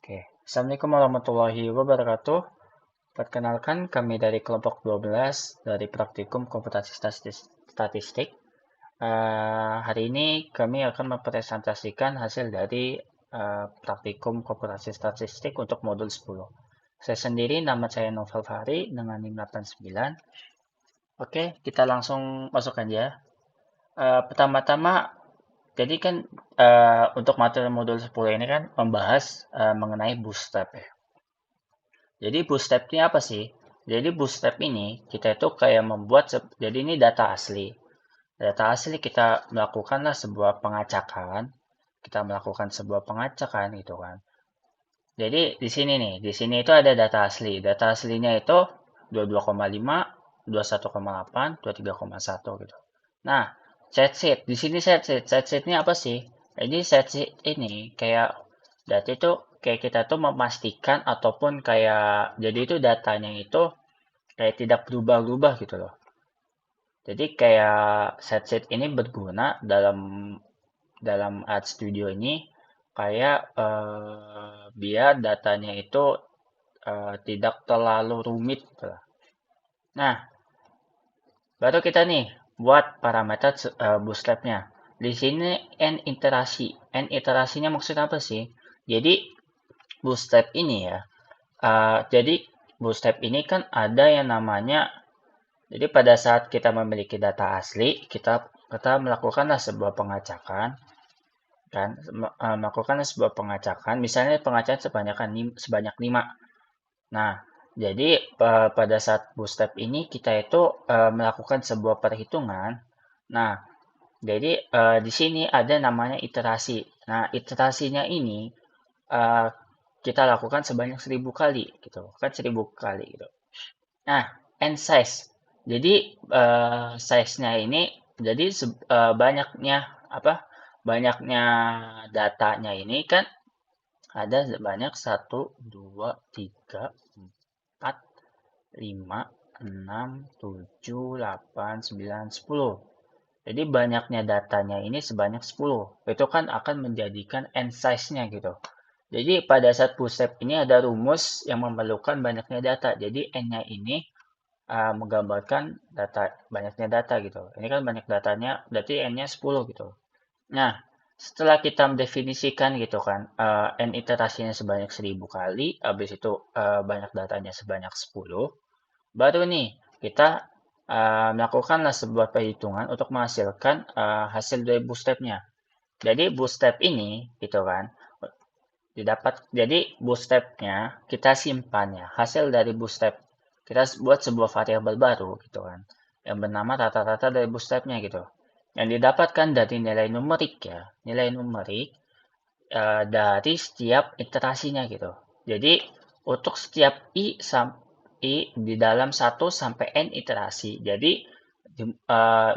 Oke, Assalamualaikum warahmatullahi wabarakatuh. Perkenalkan, kami dari kelompok 12 dari Praktikum Komputasi Statistik. Hari ini kami akan mempresentasikan hasil dari Praktikum Komputasi Statistik untuk modul 10. Saya sendiri, nama saya Novel Fahri dengan NIM 89. Oke, kita langsung masuk aja. Pertama-tama, jadi kan untuk materi modul 10 ini kan membahas mengenai bootstrap ya. Jadi bootstrap ini apa sih? Jadi bootstrap ini kita itu kayak membuat, jadi ini data asli. Data asli kita melakukanlah sebuah pengacakan. Kita melakukan sebuah pengacakan gitu kan. Jadi di sini nih, di sini itu ada data asli. Data aslinya itu 22,5, 21,8, 23,1 gitu. Nah, set sheet. Di sini set sheet. Set sheet ini apa sih? Jadi set sheet ini kayak data itu kayak kita tuh memastikan ataupun kayak jadi itu datanya itu kayak tidak berubah-ubah gitu loh. Jadi kayak set sheet ini berguna dalam Art Studio ini kayak biar datanya itu tidak terlalu rumit gitu lah. Nah, baru kita nih buat parameter bootstrapnya. Di sini n iterasi. N iterasinya maksud apa sih? Jadi bootstrap ini ya. Jadi bootstrap ini kan ada yang namanya. Jadi pada saat kita memiliki data asli, kita melakukanlah sebuah pengacakan, kan? Melakukanlah sebuah pengacakan. Misalnya pengacakan sebanyak 5. Nah, jadi pada saat bootstrap ini kita itu melakukan sebuah perhitungan. Nah, jadi di sini ada namanya iterasi. Nah, iterasinya ini uh, kita lakukan sebanyak 1000 kali gitu, kan 1000 kali gitu. Nah, n size. Jadi size-nya ini jadi banyaknya apa? Banyaknya datanya ini kan ada sebanyak 1, 2, 3, 4, 5, 6, 7, 8, 9, 10. Jadi banyaknya datanya ini sebanyak 10. Itu kan akan menjadikan n size-nya gitu. Jadi pada saat bootstrap ini ada rumus yang memerlukan banyaknya data. Jadi n-nya ini menggambarkan banyaknya data gitu. Ini kan banyak datanya, berarti n-nya 10 gitu. Nah, setelah kita mendefinisikan gitu kan, n iterasinya sebanyak 1000 kali, habis itu banyak datanya sebanyak 10, baru nih kita melakukanlah sebuah perhitungan untuk menghasilkan hasil dari bootstrap-nya. Jadi bootstrap ini gitu kan, jadi bootstrap-nya kita simpan ya. Hasil dari bootstrap kita buat sebuah variabel baru gitu kan, yang bernama rata-rata dari bootstrap-nya gitu. Yang didapatkan dari nilai numerik ya, nilai numerik dari setiap iterasinya gitu. Jadi untuk setiap i di dalam 1 sampai n iterasi. Jadi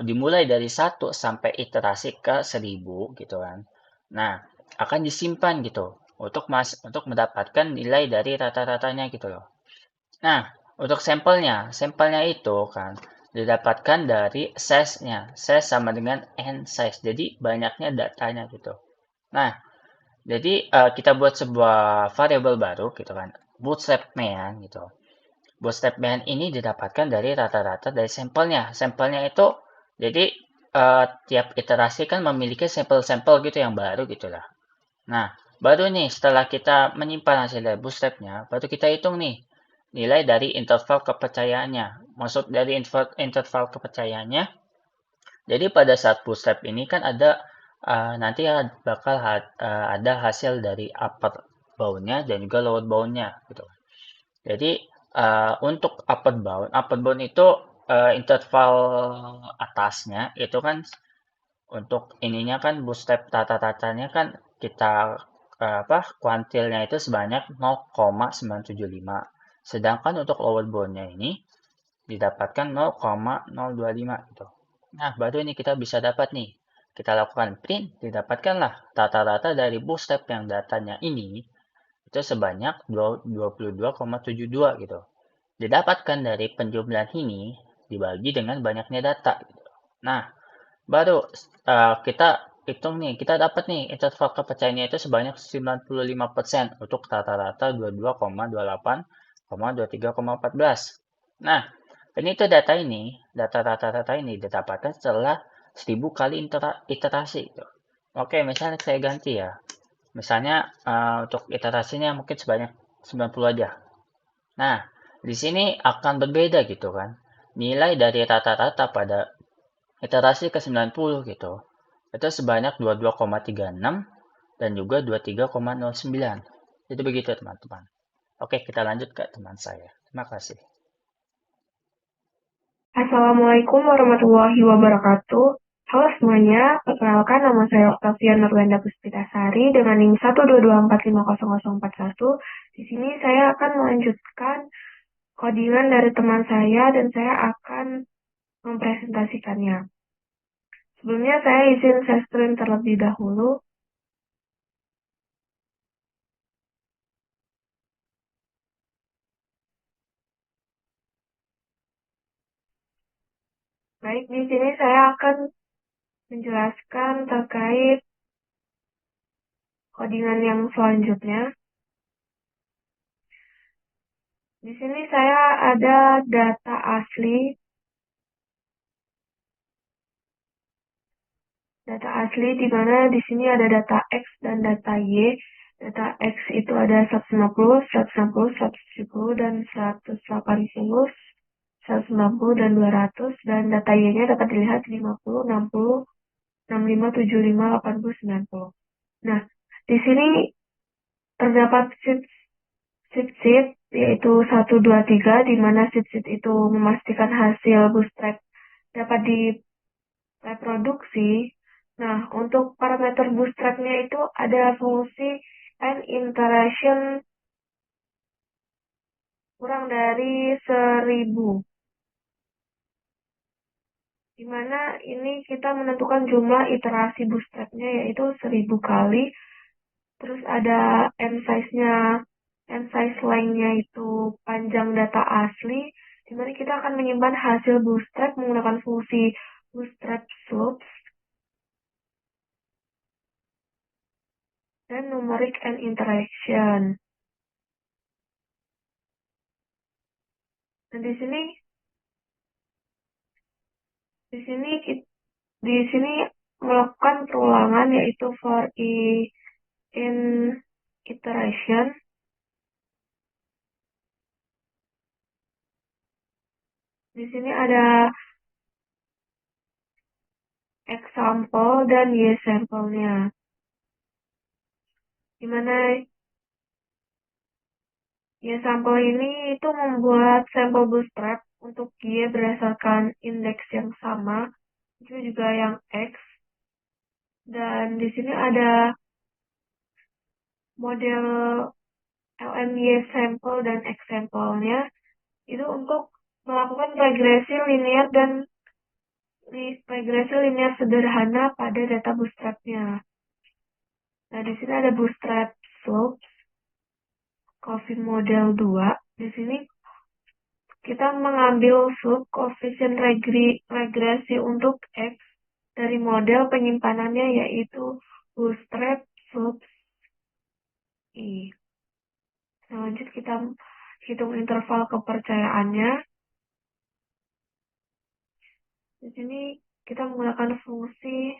dimulai dari 1 sampai iterasi ke 1000 gitu kan. Nah, akan disimpan gitu untuk mendapatkan nilai dari rata-ratanya gitu loh. Nah, untuk sampelnya itu kan didapatkan dari size-nya. Size sama dengan n size. Jadi banyaknya datanya gitu. Nah, jadi kita buat sebuah variabel baru gitu kan. Bootstrap main gitu. Bootstrap main ini didapatkan dari rata-rata dari sampelnya. Sampelnya itu jadi tiap iterasi kan memiliki sampel-sampel gitu yang baru gitulah. Nah, baru nih setelah kita menyimpan hasil dari bootstrapnya, baru kita hitung nih nilai dari interval kepercayaannya. Maksud dari interval kepercayaannya, jadi pada saat bootstrap ini kan ada nanti bakal ada hasil dari upper bound-nya dan juga lower bound-nya gitu. Jadi untuk upper bound itu interval atasnya itu kan untuk ininya kan bootstrap tata-tatanya kan kita kuantilnya itu sebanyak 0,975. Sedangkan untuk lower bound-nya ini didapatkan 0,025 gitu. Nah, baru ini kita bisa dapat nih. Kita lakukan print, didapatkanlah rata-rata dari bootstrap yang datanya ini itu sebanyak 22,72 gitu. Didapatkan dari penjumlahan ini dibagi dengan banyaknya data gitu. Nah, baru kita hitung nih, kita dapat nih interval kepercayaannya itu sebanyak 95% untuk rata-rata 22,28,23,14. Nah, ini tuh data rata-rata ini didapatkan setelah 1000 kali iterasi. Oke, misalnya saya ganti ya. Misalnya untuk iterasinya mungkin sebanyak 90 aja. Nah, di sini akan berbeda gitu kan. Nilai dari rata-rata pada iterasi ke-90 gitu. Itu sebanyak 22,36 dan juga 23,09. Jadi begitu teman-teman. Oke, kita lanjut ke teman saya. Terima kasih. Assalamualaikum warahmatullahi wabarakatuh. Halo semuanya, perkenalkan nama saya Oktavia Nurwenda Puspitasari dengan NIM 122450041. Di sini saya akan melanjutkan codingan dari teman saya dan saya akan mempresentasikannya. Sebelumnya saya izin share screen terlebih dahulu. Baik, di sini saya akan menjelaskan terkait codingan yang selanjutnya. Di sini saya ada data asli di mana di sini ada data X dan data Y. Data X itu ada 150, 160, 170, dan 180, 190, dan 200. Dan data Y-nya dapat dilihat 50, 60, 65, 75, 80, 90. Nah, di sini terdapat sheet yaitu 1, 2, 3, di mana sheet itu memastikan hasil bootstrap dapat direproduksi. Nah, untuk parameter bootstrapnya itu ada fungsi and interaction kurang dari 1000. Di mana ini kita menentukan jumlah iterasi bootstrapnya yaitu 1000 kali. Terus ada n size-nya, n size length-nya itu panjang data asli, di mana kita akan menyimpan hasil bootstrap menggunakan fungsi bootstrap slopes dan numeric and interaction. Dan di sini di sini melakukan perulangan yaitu for in iteration. Di sini ada example dan y sampelnya. Di mana y sampel ini itu membuat sampel bootstrap untuk y berdasarkan indeks yang sama, itu juga yang x. Dan di sini ada model LMY sample dan X sampelnya itu untuk melakukan regresi linear dan regresi linear sederhana pada data bootstrapnya. Nah, di sini ada bootstrap slope, Coffin model 2. Di sini kita mengambil slope koefisien regresi untuk X dari model penyimpanannya yaitu bootstrap slope I. Selanjutnya kita hitung interval kepercayaannya. Di sini kita menggunakan fungsi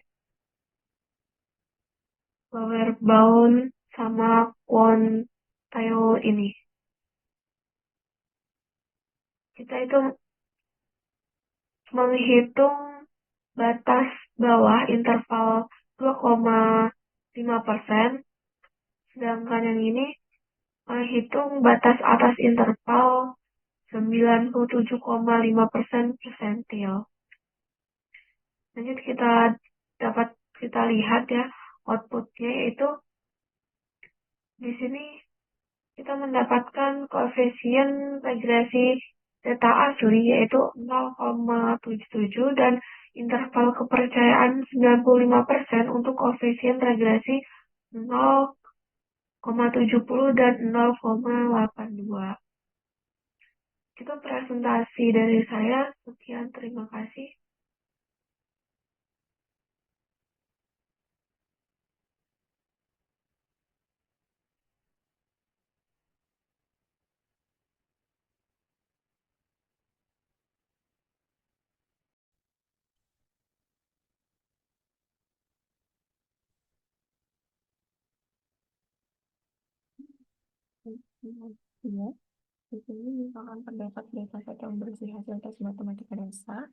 lower bound sama quantile ini. Kita itu menghitung batas bawah interval 2,5%, sedangkan yang ini menghitung batas atas interval 97,5% persentil. Lanjut kita lihat ya outputnya yaitu di sini kita mendapatkan koefisien regresi data asli yaitu 0,77 dan interval kepercayaan 95% untuk koefisien regresi 0,70 dan 0,82. Itu presentasi dari saya. Sekian, terima kasih. Ya, di sini misalkan terdapat dataset yang berisi hasil tes matematika dasar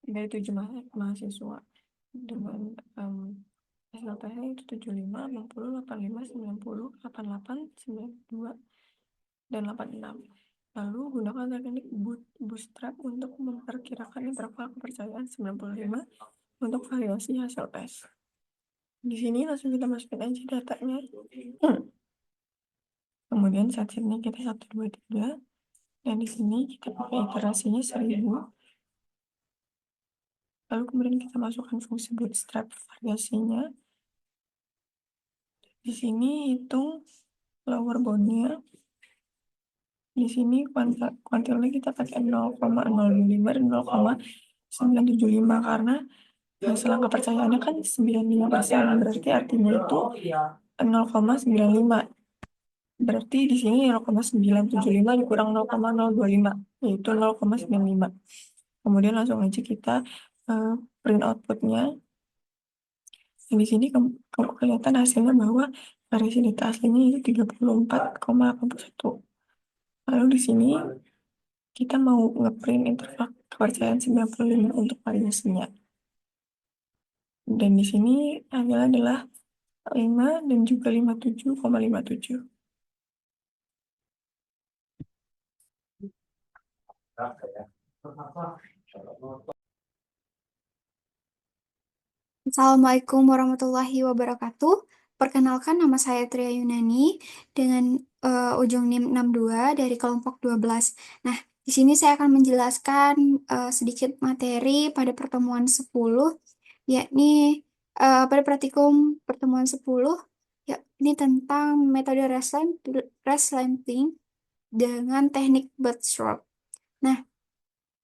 dari 7 mahasiswa dengan SLP-nya itu 75, 60, 85, 90, 88, 92, dan 86. Lalu gunakan teknik bootstrap untuk memperkirakan interval kepercayaan 95 untuk variasi hasil tes. Di sini langsung kita masukin aja datanya. Kemudian satsnya kita 1, 2, 3. Dan di sini kita pakai iterasinya 1000. Lalu kemudian kita masukkan fungsi bootstrap variasinya. Di sini hitung lower boundnya. Di sini kuantilnya kita pakai 0,025 dan 0,975 karena selang kepercayaannya kan 95%, berarti artinya itu 0,95. Berarti di sini 0,975 dikurang 0,025, yaitu 0,95. Kemudian langsung aja kita print outputnya. Di sini kelihatan hasilnya bahwa variasi data aslinya itu 34,81. Lalu di sini kita mau ngeprint interval kepercayaan 95 untuk variasinya. Dan di sini hasilnya adalah 5 dan juga 57,57. Assalamualaikum warahmatullahi wabarakatuh. Perkenalkan, nama saya Tria Yunani dengan ujung NIM 62 dari kelompok 12. Nah, di sini saya akan menjelaskan sedikit materi pada pertemuan 10, yakni pada praktikum pertemuan 10, yakni tentang metode reslanting dengan teknik bootstrap. Nah,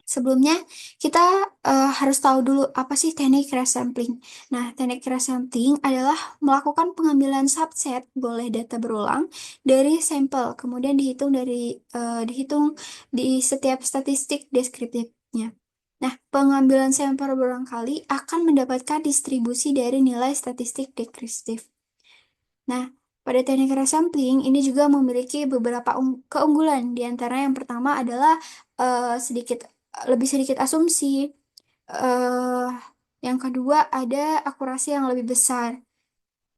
sebelumnya, kita harus tahu dulu apa sih teknik resampling. Nah, teknik resampling adalah melakukan pengambilan subset, boleh data berulang, dari sampel, kemudian dihitung di setiap statistik deskriptifnya. Nah, pengambilan sampel berulang kali akan mendapatkan distribusi dari nilai statistik deskriptif. Nah, pada teknik resampling ini juga memiliki beberapa keunggulan. Di antara yang pertama adalah lebih sedikit asumsi. eh yang kedua ada akurasi yang lebih besar.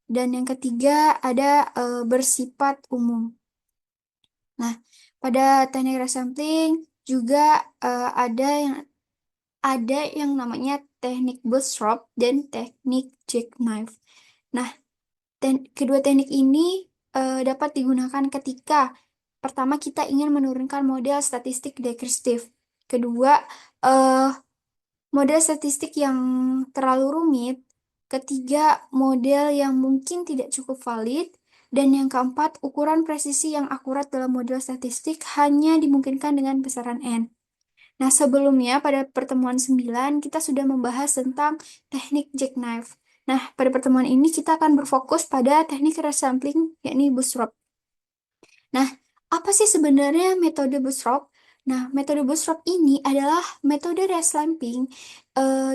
Dan yang ketiga ada bersifat umum. Nah, pada teknik resampling juga ada yang namanya teknik bootstrap dan teknik jackknife. Nah, kedua teknik ini dapat digunakan ketika pertama kita ingin menurunkan model statistik deskriptif. Kedua, eh, model statistik yang terlalu rumit. Ketiga, model yang mungkin tidak cukup valid. Dan yang keempat, ukuran presisi yang akurat dalam model statistik hanya dimungkinkan dengan besaran N. Nah, sebelumnya pada pertemuan 9 kita sudah membahas tentang teknik jackknife. Nah, pada pertemuan ini kita akan berfokus pada teknik resampling, yakni bootstrap. Nah, apa sih sebenarnya metode bootstrap? Nah, metode bootstrap ini adalah metode resampling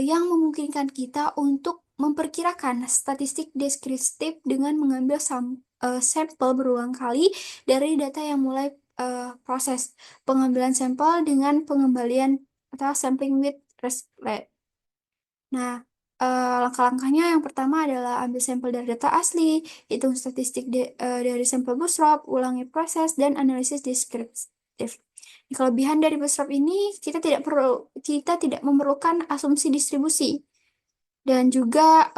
yang memungkinkan kita untuk memperkirakan statistik deskriptif dengan mengambil sampel berulang kali dari data yang mulai proses pengambilan sampel dengan pengembalian atau sampling with rate. Nah, langkah-langkahnya yang pertama adalah ambil sampel dari data asli, hitung statistik dari sampel bootstrap, ulangi proses, dan analisis deskriptif. Kelebihan dari bootstrap ini, kita tidak memerlukan asumsi distribusi. Dan juga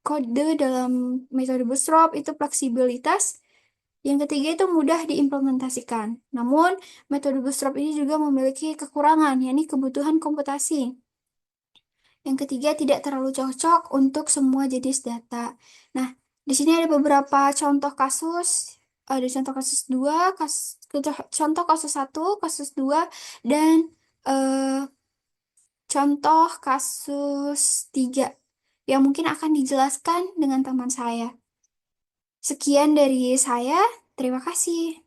kode dalam metode bootstrap itu fleksibilitas. Yang ketiga itu mudah diimplementasikan. Namun, metode bootstrap ini juga memiliki kekurangan, yakni kebutuhan komputasi. Yang ketiga, tidak terlalu cocok untuk semua jenis data. Nah, di sini ada beberapa contoh kasus. Ada contoh kasus 2, contoh kasus 1, kasus 2, dan contoh kasus 3 yang mungkin akan dijelaskan dengan teman saya. Sekian dari saya. Terima kasih.